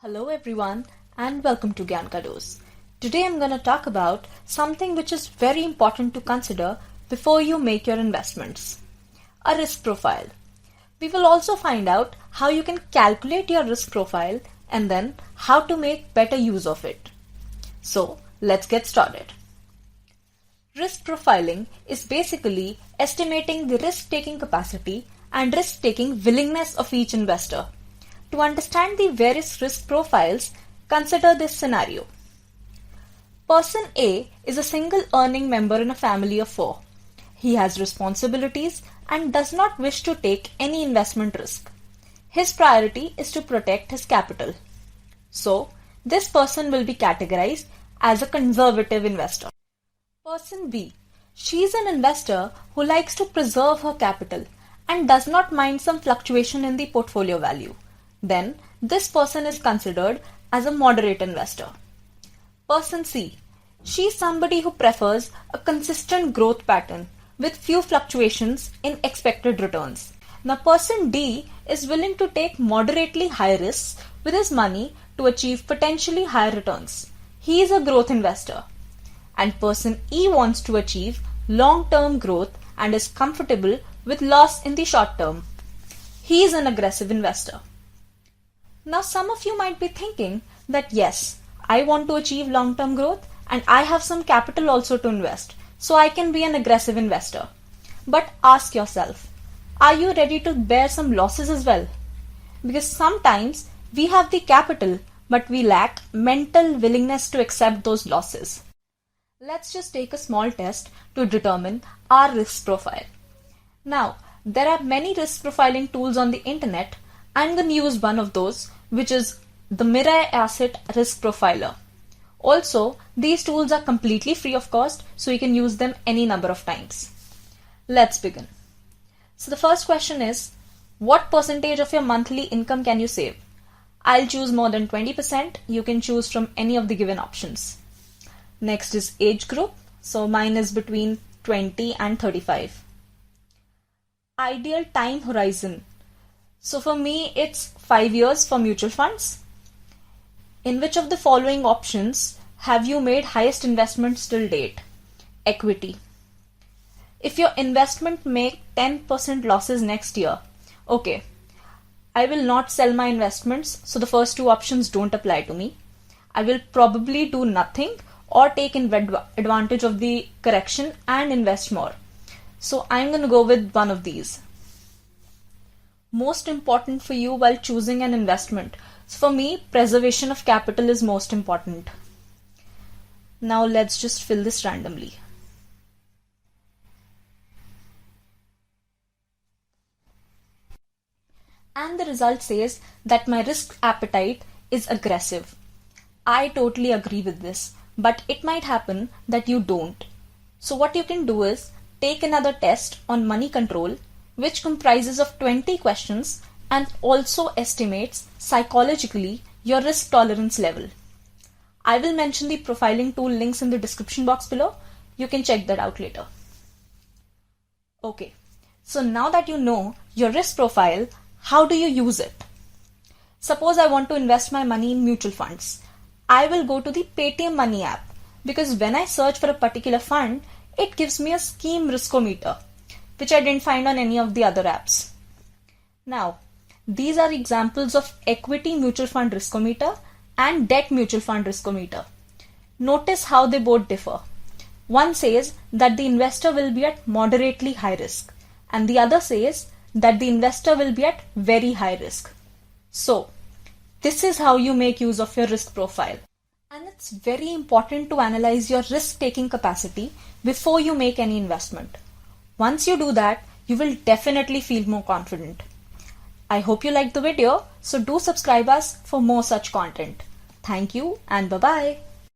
Hello everyone and welcome to Gyan. Today I'm going to talk about something which is very important to consider before you make your investments. A risk profile. We will also find out how you can calculate your risk profile and then how to make better use of it. So let's get started. Risk profiling is basically estimating the risk-taking capacity and risk-taking willingness of each investor. To understand the various risk profiles, consider this scenario. Person A is a single earning member in a family of 4. He has responsibilities and does not wish to take any investment risk. His priority is to protect his capital. So, this person will be categorized as a conservative investor. Person B. She is an investor who likes to preserve her capital and does not mind some fluctuation in the portfolio value. Then, this person is considered as a moderate investor. Person C. She is somebody who prefers a consistent growth pattern with few fluctuations in expected returns. Now, person D is willing to take moderately high risks with his money to achieve potentially higher returns. He is a growth investor. And person E wants to achieve long-term growth and is comfortable with loss in the short term. He is an aggressive investor. Now some of you might be thinking that yes, I want to achieve long-term growth and I have some capital also to invest, so I can be an aggressive investor. But ask yourself, are you ready to bear some losses as well? Because sometimes we have the capital but we lack mental willingness to accept those losses. Let's just take a small test to determine our risk profile. Now, there are many risk profiling tools on the internet. I'm going to use one of those, which is the Mirai Asset Risk Profiler. Also, these tools are completely free of cost, so you can use them any number of times. Let's begin. So the first question is, what percentage of your monthly income can you save? I'll choose more than 20%. You can choose from any of the given options. Next is age group. So mine is between 20 and 35. Ideal time horizon. So for me, it's 5 years for mutual funds. In which of the following options have you made highest investments till date? Equity. If your investment make 10% losses next year, okay, I will not sell my investments, so the first two options don't apply to me. I will probably do nothing or take advantage of the correction and invest more. So I'm going to go with one of these. Most important for you while choosing an investment. So for me, preservation of capital is most important. Now let's just fill this randomly. And the result says that my risk appetite is aggressive. I totally agree with this, but it might happen that you don't. So what you can do is take another test on money control, which comprises of 20 questions and also estimates psychologically your risk tolerance level. I will mention the profiling tool links in the description box below. You can check that out later. Okay, so now that you know your risk profile, how do you use it? Suppose I want to invest my money in mutual funds. I will go to the Paytm Money app because when I search for a particular fund, it gives me a scheme riskometer, which I didn't find on any of the other apps. Now, these are examples of equity mutual fund riskometer and debt mutual fund riskometer. Notice how they both differ. One says that the investor will be at moderately high risk, and the other says that the investor will be at very high risk. So, this is how you make use of your risk profile. And it's very important to analyze your risk-taking capacity before you make any investment. Once you do that, you will definitely feel more confident. I hope you liked the video, so do subscribe us for more such content. Thank you and bye-bye.